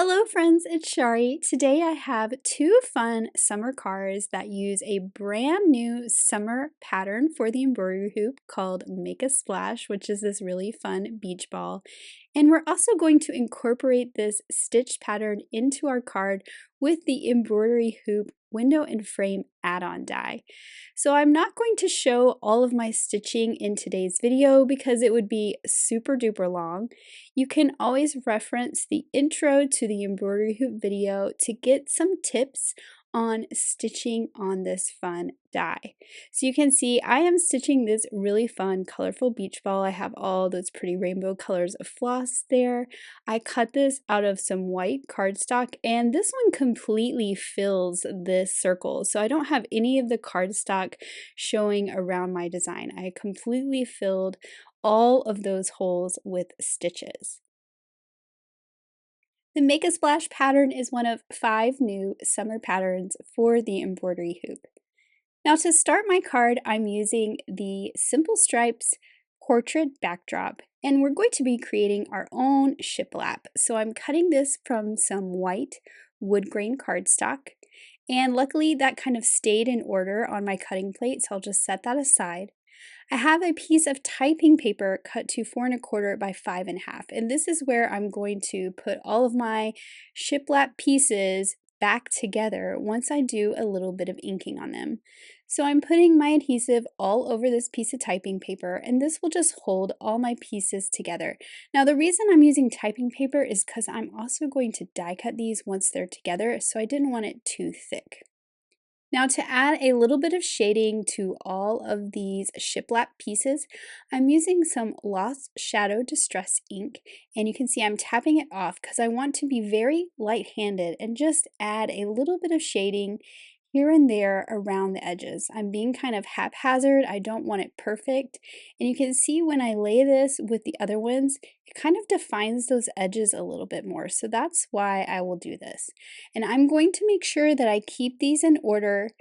Hello friends, it's Chari. Today I have two fun summer cards that use a brand new summer pattern for the embroidery hoop called Make a Splash, which is this really fun beach ball. And we're also going to incorporate this stitch pattern into our card with the embroidery hoop window and frame add-on die. So I'm not going to show all of my stitching in today's video because it would be super duper long. You can always reference the intro to the embroidery hoop video to get some tips on stitching on this fun die. So you can see I am stitching this really fun colorful beach ball. I have all those pretty rainbow colors of floss there. I cut this out of some white cardstock and this one completely fills this circle. So I don't have any of the cardstock showing around my design. I completely filled all of those holes with stitches. The Make a Splash pattern is one of 5 new summer patterns for the embroidery hoop. Now to start my card, I'm using the Simple Stripes portrait backdrop, and we're going to be creating our own shiplap. So I'm cutting this from some white woodgrain cardstock, and luckily that kind of stayed in order on my cutting plate, so I'll just set that aside. I have a piece of typing paper cut to 4 1/4 by 5 1/2, and this is where I'm going to put all of my shiplap pieces back together once I do a little bit of inking on them. So I'm putting my adhesive all over this piece of typing paper, and this will just hold all my pieces together. Now the reason I'm using typing paper is because I'm also going to die cut these once they're together, so I didn't want it too thick. Now to add a little bit of shading to all of these shiplap pieces, I'm using some Lost Shadow Distress ink, and you can see I'm tapping it off because I want to be very light-handed and just add a little bit of shading here and there around the edges. I'm being kind of haphazard, I don't want it perfect, and you can see when I lay this with the other ones, it kind of defines those edges a little bit more, so that's why I will do this. And I'm going to make sure that I keep these in order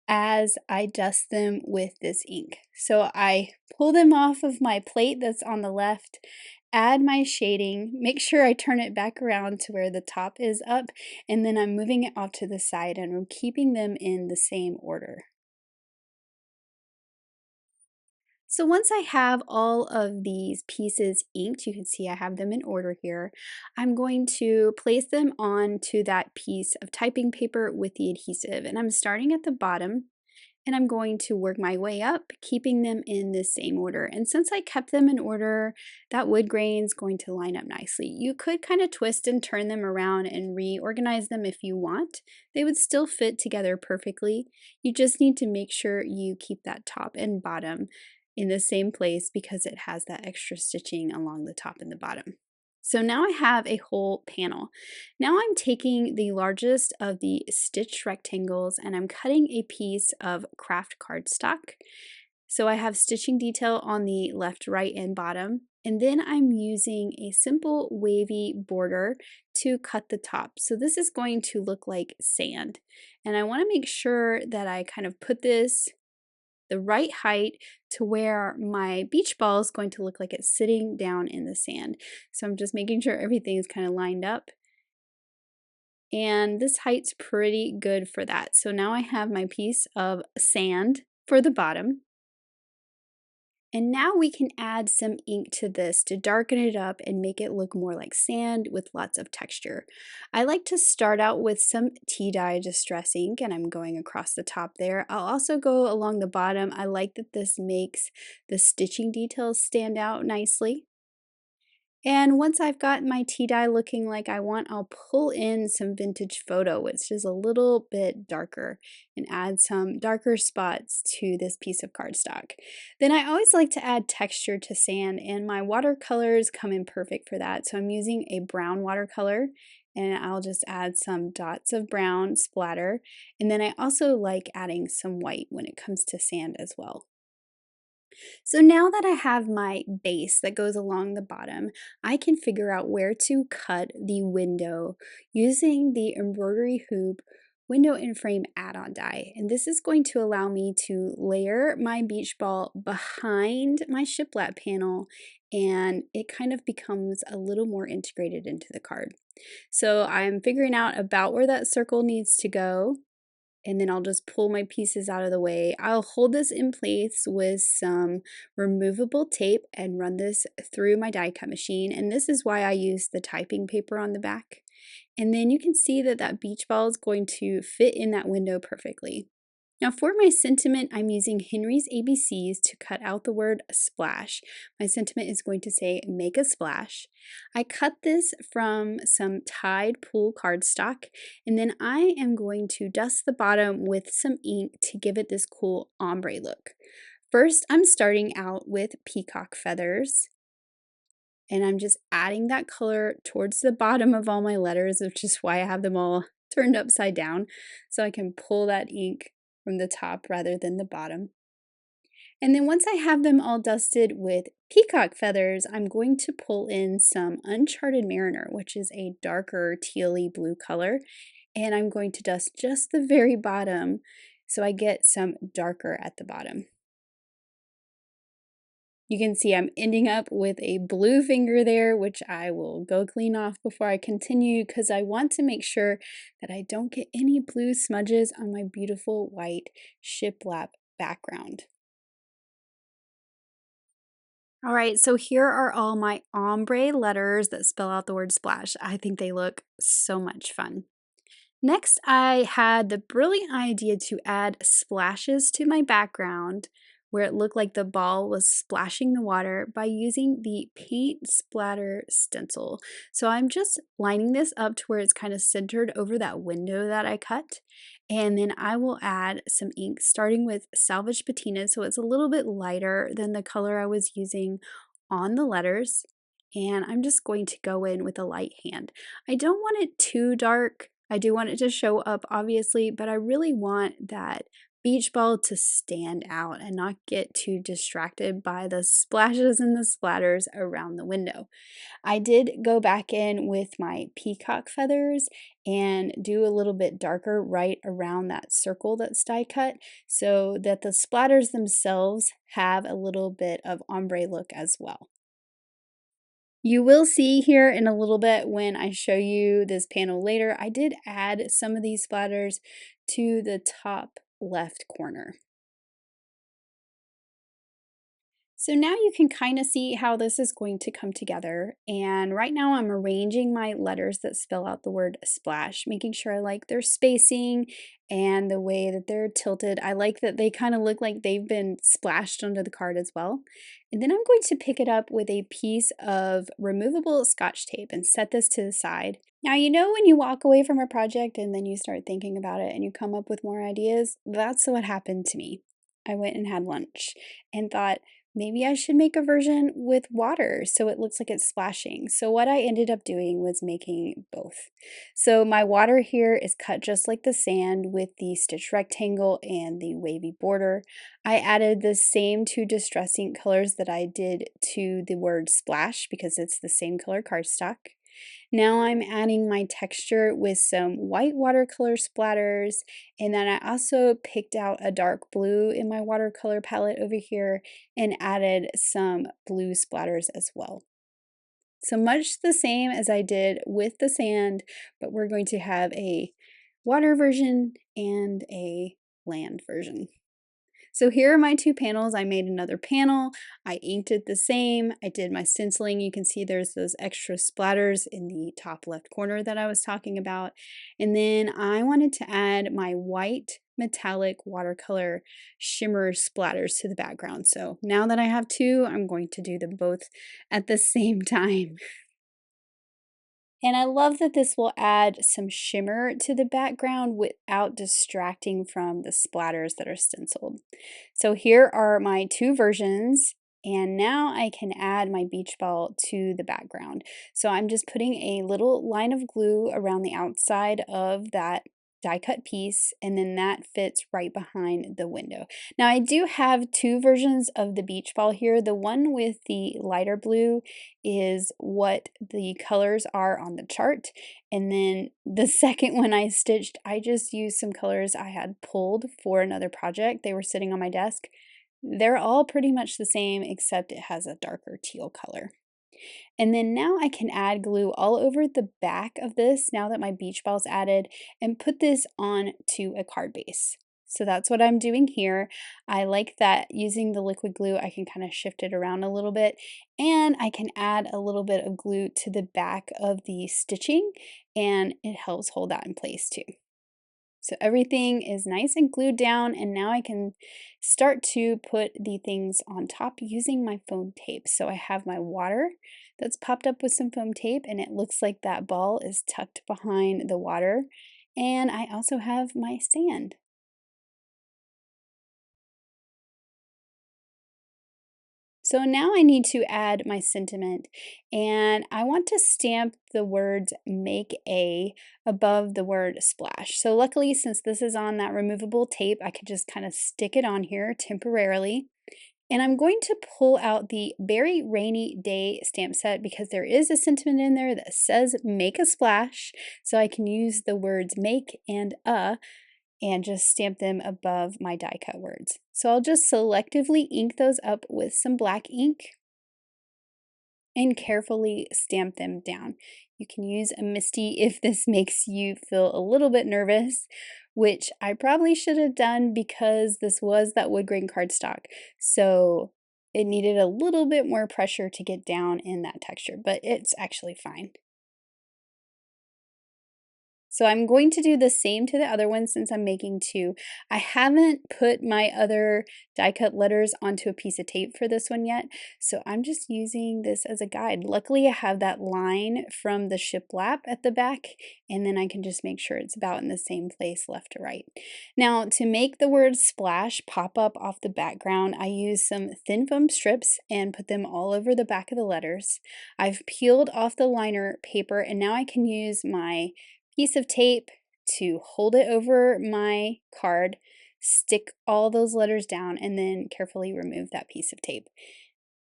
as I dust them with this ink. So I pull them off of my plate that's on the left, add my shading, make sure I turn it back around to where the top is up, and then I'm moving it off to the side and I'm keeping them in the same order. So once I have all of these pieces inked, you can see I have them in order here, I'm going to place them onto that piece of typing paper with the adhesive. And I'm starting at the bottom and I'm going to work my way up, keeping them in the same order. And since I kept them in order, that wood grain is going to line up nicely. You could kind of twist and turn them around and reorganize them if you want. They would still fit together perfectly. You just need to make sure you keep that top and bottom in the same place because it has that extra stitching along the top and the bottom. So now I have a whole panel. Now I'm taking the largest of the stitched rectangles and I'm cutting a piece of kraft cardstock. So I have stitching detail on the left, right, and bottom. And then I'm using a simple wavy border to cut the top. So this is going to look like sand. And I want to make sure that I kind of put this the right height to where my beach ball is going to look like it's sitting down in the sand. So I'm just making sure everything is kind of lined up. And this height's pretty good for that. So now I have my piece of sand for the bottom. And now we can add some ink to this to darken it up and make it look more like sand with lots of texture. I like to start out with some tea dye distress ink and I'm going across the top there. I'll also go along the bottom. I like that this makes the stitching details stand out nicely. And once I've got my tea dye looking like I want, I'll pull in some vintage photo, which is a little bit darker, and add some darker spots to this piece of cardstock. Then I always like to add texture to sand, and my watercolors come in perfect for that. So I'm using a brown watercolor, and I'll just add some dots of brown splatter. And then I also like adding some white when it comes to sand as well. So now that I have my base that goes along the bottom, I can figure out where to cut the window using the embroidery hoop window and frame add-on die. And this is going to allow me to layer my beach ball behind my shiplap panel and it kind of becomes a little more integrated into the card. So I'm figuring out about where that circle needs to go, and then I'll just pull my pieces out of the way. I'll hold this in place with some removable tape and run this through my die cut machine, and this is why I use the typing paper on the back. And then you can see that that beach ball is going to fit in that window perfectly. Now for my sentiment, I'm using Henry's ABCs to cut out the word splash. My sentiment is going to say, make a splash. I cut this from some Tide Pool cardstock, and then I am going to dust the bottom with some ink to give it this cool ombre look. First, I'm starting out with peacock feathers, and I'm just adding that color towards the bottom of all my letters, which is why I have them all turned upside down, so I can pull that ink from the top rather than the bottom. And then once I have them all dusted with peacock feathers, I'm going to pull in some Uncharted Mariner, which is a darker tealy blue color, and I'm going to dust just the very bottom so I get some darker at the bottom. You can see I'm ending up with a blue finger there, which I will go clean off before I continue because I want to make sure that I don't get any blue smudges on my beautiful white shiplap background. All right, so here are all my ombre letters that spell out the word splash. I think they look so much fun. Next, I had the brilliant idea to add splashes to my background where it looked like the ball was splashing the water by using the paint splatter stencil. So I'm just lining this up to where it's kind of centered over that window that I cut. And then I will add some ink starting with salvage patina so it's a little bit lighter than the color I was using on the letters. And I'm just going to go in with a light hand. I don't want it too dark. I do want it to show up, obviously, but I really want that beach ball to stand out and not get too distracted by the splashes and the splatters around the window. I did go back in with my peacock feathers and do a little bit darker right around that circle that's die cut so that the splatters themselves have a little bit of ombre look as well. You will see here in a little bit when I show you this panel later, I did add some of these splatters to the top left corner. So now you can kind of see how this is going to come together. And right now I'm arranging my letters that spell out the word splash, making sure I like their spacing and the way that they're tilted. I like that they kind of look like they've been splashed onto the card as well. And then I'm going to pick it up with a piece of removable Scotch tape and set this to the side. Now, you know when you walk away from a project and then you start thinking about it and you come up with more ideas? That's what happened to me. I went and had lunch and thought, maybe I should make a version with water so it looks like it's splashing. So what I ended up doing was making both. So my water here is cut just like the sand with the stitch rectangle and the wavy border. I added the same two distress ink colors that I did to the word splash because it's the same color cardstock. Now I'm adding my texture with some white watercolor splatters, and then I also picked out a dark blue in my watercolor palette over here and added some blue splatters as well. So much the same as I did with the sand, but we're going to have a water version and a land version. So here are my two panels. I made another panel. I inked it the same. I did my stenciling. You can see there's those extra splatters in the top left corner that I was talking about. And then I wanted to add my white metallic watercolor shimmer splatters to the background. So now that I have two, I'm going to do them both at the same time. And I love that this will add some shimmer to the background without distracting from the splatters that are stenciled. So here are my two versions, and now I can add my beach ball to the background. So I'm just putting a little line of glue around the outside of that die cut piece, and then that fits right behind the window. Now I do have two versions of the beach ball here. The one with the lighter blue is what the colors are on the chart, and then the second one I stitched, I just used some colors I had pulled for another project. They were sitting on my desk. They're all pretty much the same except it has a darker teal color. And then now I can add glue all over the back of this now that my beach ball's added and put this on to a card base. So that's what I'm doing here. I like that using the liquid glue, I can kind of shift it around a little bit, and I can add a little bit of glue to the back of the stitching, and it helps hold that in place too. So everything is nice and glued down, and now I can start to put the things on top using my foam tape. So I have my water that's popped up with some foam tape, and it looks like that ball is tucked behind the water. And I also have my sand. So now I need to add my sentiment, and I want to stamp the words make a above the word splash. So luckily, since this is on that removable tape, I can just kind of stick it on here temporarily. And I'm going to pull out the Very Rainy Day stamp set because there is a sentiment in there that says make a splash. So I can use the words make and and just stamp them above my die cut words. So I'll just selectively ink those up with some black ink and carefully stamp them down. You can use a MISTI if this makes you feel a little bit nervous, which I probably should have done because this was that wood grain cardstock. So it needed a little bit more pressure to get down in that texture, but it's actually fine. So I'm going to do the same to the other one since I'm making two. I haven't put my other die cut letters onto a piece of tape for this one yet, so I'm just using this as a guide. Luckily, I have that line from the shiplap at the back, and then I can just make sure it's about in the same place left to right. Now, to make the word splash pop up off the background, I use some thin foam strips and put them all over the back of the letters. I've peeled off the liner paper, and now I can use my piece of tape to hold it over my card, stick all those letters down, and then carefully remove that piece of tape.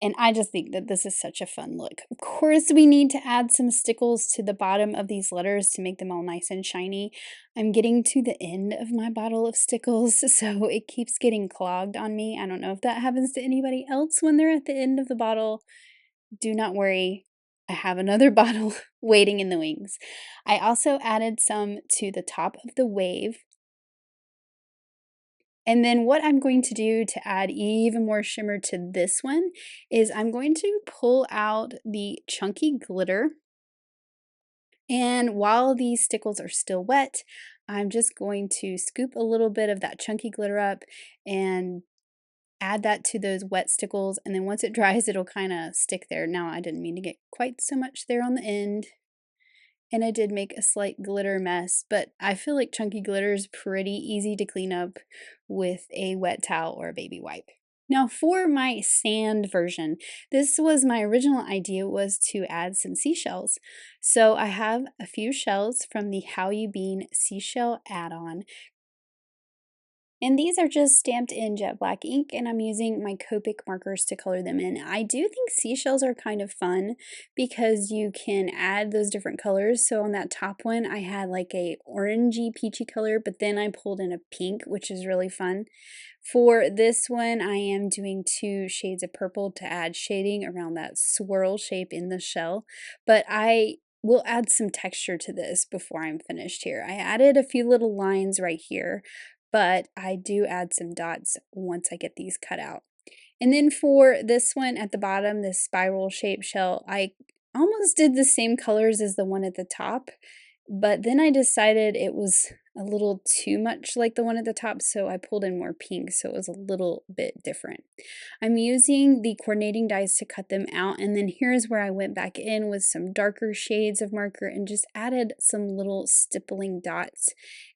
And I just think that this is such a fun look. Of course, we need to add some stickles to the bottom of these letters to make them all nice and shiny. I'm getting to the end of my bottle of stickles, so it keeps getting clogged on me. I don't know if that happens to anybody else when they're at the end of the bottle. Do not worry, I have another bottle waiting in the wings. I also added some to the top of the wave. And then what I'm going to do to add even more shimmer to this one is I'm going to pull out the chunky glitter. And while these stickles are still wet, I'm just going to scoop a little bit of that chunky glitter up and add that to those wet stickles, and then once it dries, it'll kind of stick there. Now, I didn't mean to get quite so much there on the end, and I did make a slight glitter mess, but I feel like chunky glitter is pretty easy to clean up with a wet towel or a baby wipe. Now for my sand version, this was my original idea was to add some seashells. So I have a few shells from the How You Bean seashell add-on. And these are just stamped in jet black ink, and I'm using my Copic markers to color them in. I do think seashells are kind of fun because you can add those different colors. So on that top one, I had like a orangey peachy color, but then I pulled in a pink, which is really fun. For this one, I am doing two shades of purple to add shading around that swirl shape in the shell, but I will add some texture to this before I'm finished here. I added a few little lines right here, but I do add some dots once I get these cut out. And then for this one at the bottom, this spiral shaped shell, I almost did the same colors as the one at the top, but then I decided it was a little too much like the one at the top, so I pulled in more pink, so it was a little bit different. I'm using the coordinating dies to cut them out, and then here's where I went back in with some darker shades of marker and just added some little stippling dots,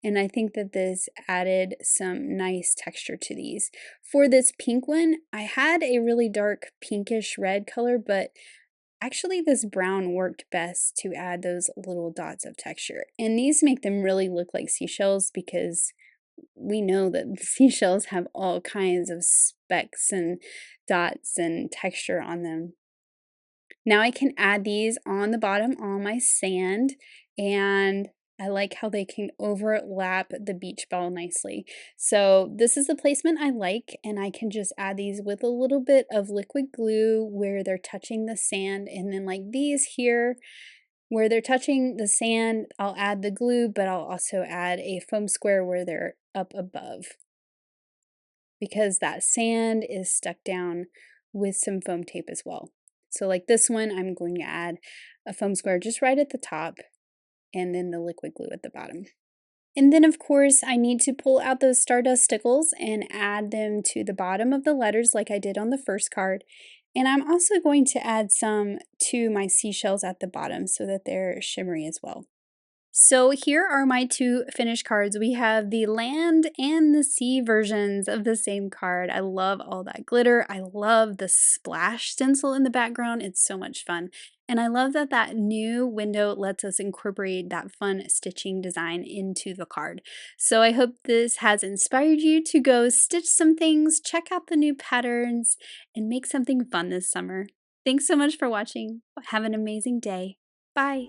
and I think that this added some nice texture to these. For this pink one, I had a really dark pinkish red color, but actually, this brown worked best to add those little dots of texture. And these make them really look like seashells because we know that seashells have all kinds of specks and dots and texture on them. Now I can add these on the bottom on my sand, and I like how they can overlap the beach ball nicely. So this is the placement I like, and I can just add these with a little bit of liquid glue where they're touching the sand, and then like these here, where they're touching the sand, I'll add the glue, but I'll also add a foam square where they're up above, because that sand is stuck down with some foam tape as well. So like this one, I'm going to add a foam square just right at the top and then the liquid glue at the bottom. And then of course I need to pull out those Stardust stickles and add them to the bottom of the letters like I did on the first card. And I'm also going to add some to my seashells at the bottom so that they're shimmery as well. So here are my two finished cards. We have the land and the sea versions of the same card. I love all that glitter. I love the splash stencil in the background. It's so much fun. And I love that that new window lets us incorporate that fun stitching design into the card. So I hope this has inspired you to go stitch some things, check out the new patterns, and make something fun this summer. Thanks so much for watching. Have an amazing day. Bye.